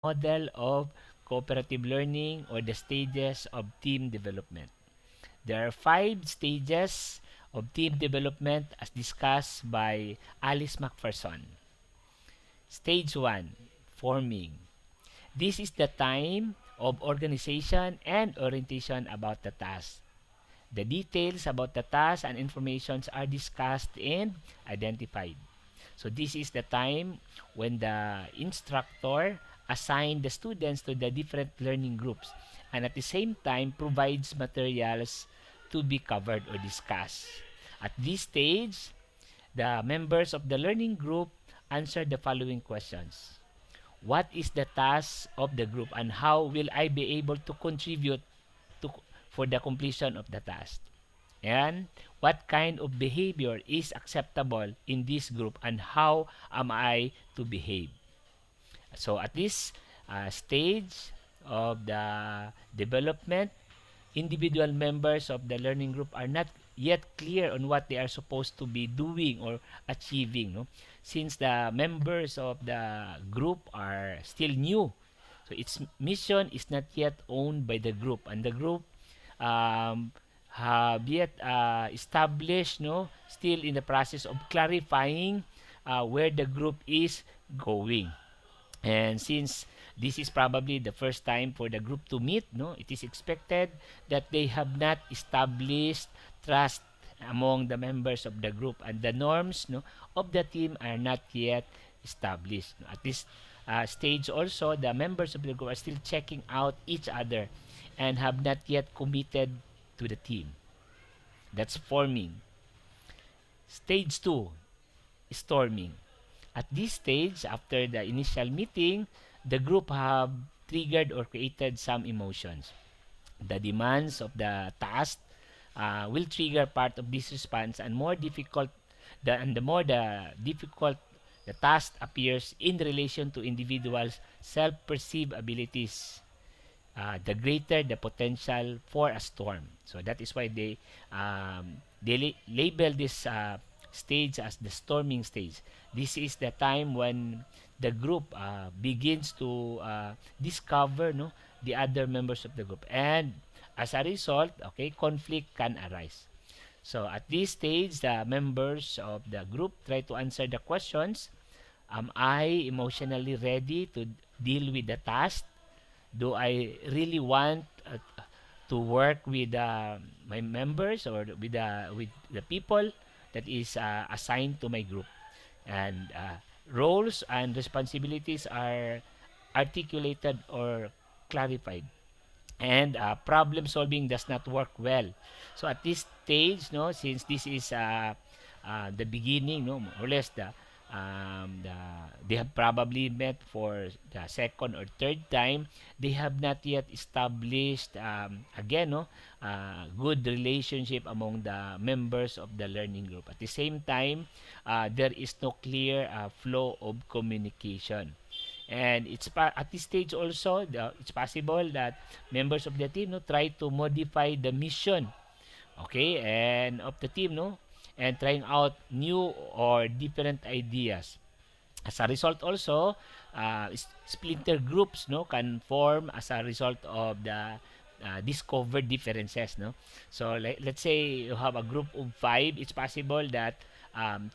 model of cooperative learning or the stages of team development. There are 5 stages of team development as discussed by Alice McPherson. Stage 1, forming. This is the time of organization and orientation about the task. The details about the task and informations are discussed and identified. So this is the time when the instructor assigns the students to the different learning groups and at the same time provides materials to be covered or discussed. At this stage, the members of the learning group answer the following questions. What is the task of the group and how will I be able to contribute to, for the completion of the task? And what kind of behavior is acceptable in this group and how am I to behave? So at this stage of the development, individual members of the learning group are not yet clear on what they are supposed to be doing or achieving, no? Since the members of the group are still new, so its mission is not yet owned by the group, and the group have yet established, no, still in the process of clarifying where the group is going. And since this is probably the first time for the group to meet, no, it is expected that they have not established trust among the members of the group, and the norms, no, of the team are not yet established. At this stage also, the members of the group are still checking out each other and have not yet committed to the team. That's forming. Stage 2, storming. At this stage, after the initial meeting, the group have triggered or created some emotions. The demands of the task will trigger part of this response, and the more the difficult the task appears in relation to individuals' self-perceived abilities, the greater the potential for a storm. So that is why they label this stage as the storming stage. This is the time when the group begins to discover, no, the other members of the group, and as a result, okay, conflict can arise. So at this stage, the members of the group try to answer the questions. Am I emotionally ready to deal with the task? Do I really want to work with my members or with the people that is assigned to my group? And roles and responsibilities are articulated or clarified, and problem solving does not work well. So at this stage, no, since this is the beginning, no, more or less they have probably met for the second or third time. They have not yet established again, no, good relationship among the members of the learning group. At the same time, there is no clear flow of communication. And at this stage also, it's possible that members of the team, no, try to modify the mission, okay, and of the team, no, and trying out new or different ideas. As a result also, splinter groups, no, can form as a result of the discovered differences, no. So let's say you have a group of 5. It's possible that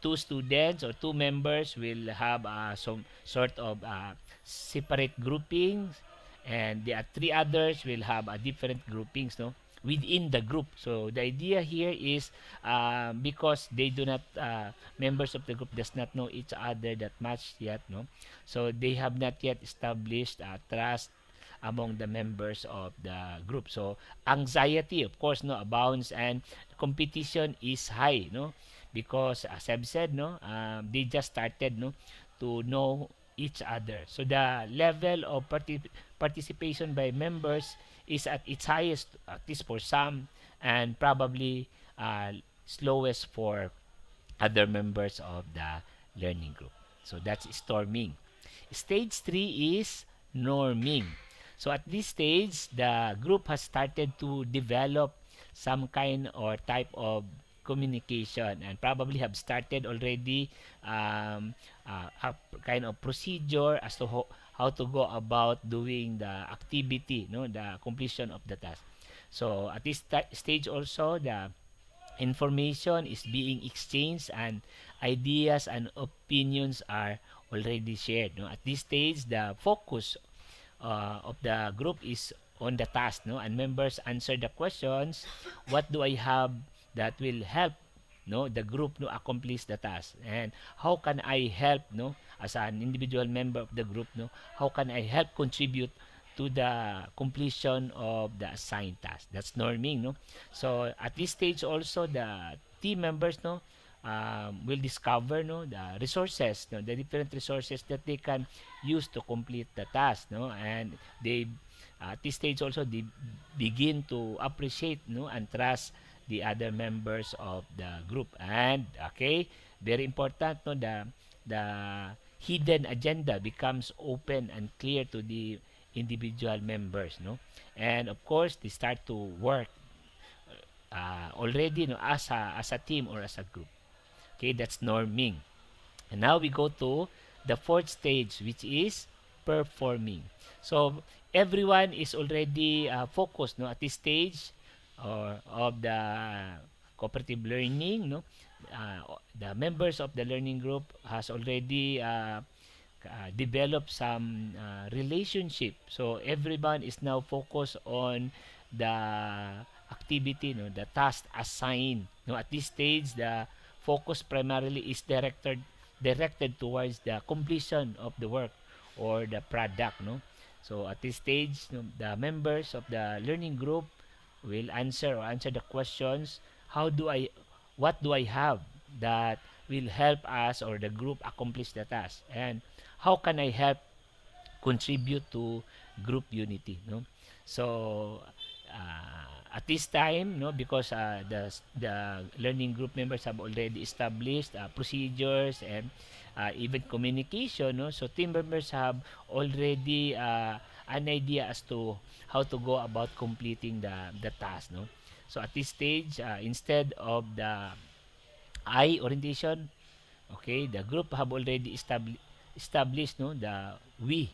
2 students or 2 members will have some sort of separate groupings, and the 3 others will have a different groupings, no, within the group. So the idea here is because they do not members of the group does not know each other that much yet, no, so they have not yet established trust among the members of the group. So anxiety, of course, no, abounds, and competition is high, no, because as I've said, no, they just started, no, to know each other. So the level of participation by members is at its highest, at least for some, and probably slowest for other members of the learning group. So that's storming. Stage 3 is norming. So at this stage, the group has started to develop some kind or type of communication, and probably have started already a kind of procedure as to how to go about doing the activity, no, the completion of the task. So at this stage also, the information is being exchanged and ideas and opinions are already shared, no. At this stage, the focus of the group is on the task, no, and members answer the questions, what do I have that will help, no, the group, no, accomplish the task, and how can I help, no, as an individual member of the group, no, how can I help contribute to the completion of the assigned task. That's norming, no. So at this stage also, the team members, no, will discover, no, the resources, no, the different resources that they can use to complete the task, no, and they at this stage also they begin to appreciate, no, and trust the other members of the group. And okay, very important, no, the hidden agenda becomes open and clear to the individual members, no, and of course they start to work already, no, as a team or as a group. Okay, that's norming. And now we go to the fourth stage, which is performing. So everyone is already focused, no, at this stage or of the cooperative learning, no. The members of the learning group has already develop some relationship. So everyone is now focused on the activity, no, the task assigned. No, at this stage, the focus primarily is directed towards the completion of the work or the product, no. So at this stage, no, the members of the learning group will answer the questions. How do I, what do I have that will help us or the group accomplish the task, and how can I help contribute to group unity, no. So at this time, no, because the learning group members have already established procedures and even communication, no, so team members have already an idea as to how to go about completing the task, no. So at this stage, instead of the I orientation, okay, the group have already established, no, the we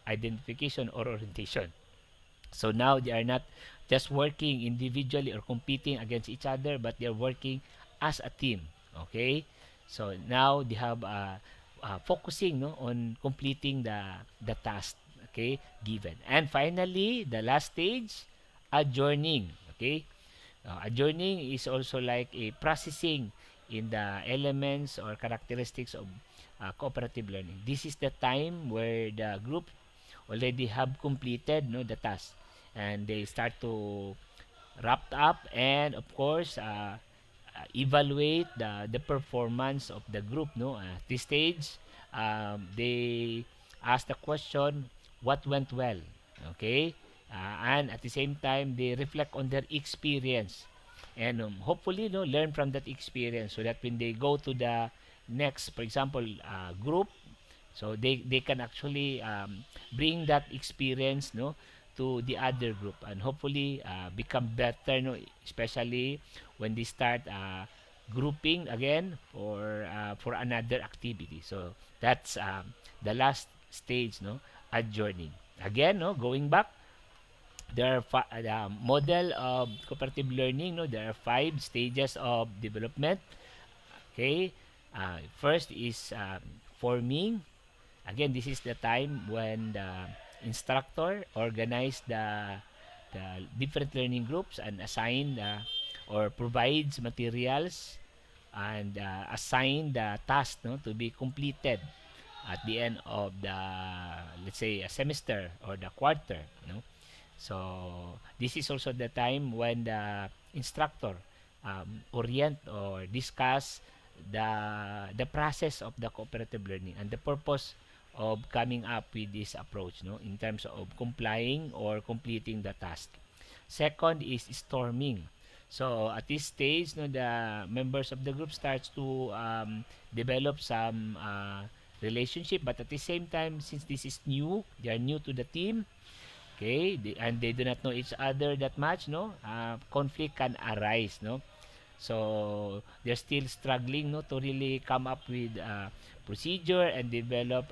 identification or orientation. So now they are not just working individually or competing against each other, but they are working as a team. Okay, so now they have focusing, no, on completing the task, okay, given. And finally, the last stage, adjourning. Okay, adjourning is also like a processing in the elements or characteristics of cooperative learning. This is the time where the group already have completed, no, the task, and they start to wrap up and of course evaluate the performance of the group, no. At this stage, they ask the question, what went well, okay, and at the same time they reflect on their experience and hopefully, no, learn from that experience so that when they go to the next, for example, group, so they can actually bring that experience, no, to the other group and hopefully become better, no, especially when they start grouping again for another activity. So that's the last stage, no, adjourning. Again, no, going back, there are the model of cooperative learning, no, there are 5 stages of development. Okay, first is forming. Again, this is the time when the instructor organize the different learning groups and assign or provides materials and assign the task, no, to be completed at the end of the, let's say, a semester or the quarter, no. So this is also the time when the instructor orient or discuss the process of the cooperative learning and the purpose of coming up with this approach, no, in terms of complying or completing the task. Second is storming. So at this stage, no, the members of the group starts to develop some relationship, but at the same time, since this is new, they are new to the team, okay, and they do not know each other that much, no, conflict can arise, no. So they're still struggling, no, to really come up with procedure and develop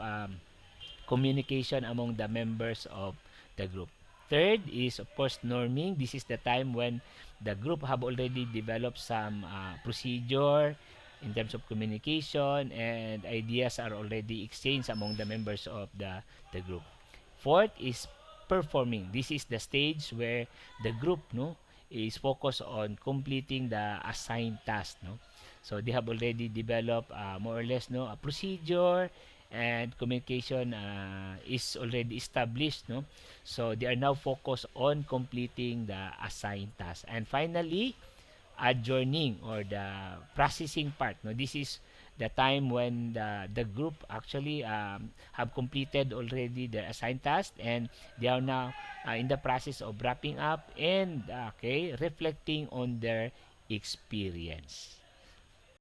communication among the members of the group. Third is, of course, norming. This is the time when the group have already developed some procedure in terms of communication, and ideas are already exchanged among the members of the group. Fourth is performing. This is the stage where the group, no, is focused on completing the assigned task, no. So they have already developed more or less, no, a procedure, and communication is already established, no. So they are now focused on completing the assigned task. And finally, adjourning, or the processing part, no. This is the time when the group actually have completed already the assigned task, and they are now in the process of wrapping up and reflecting on their experience.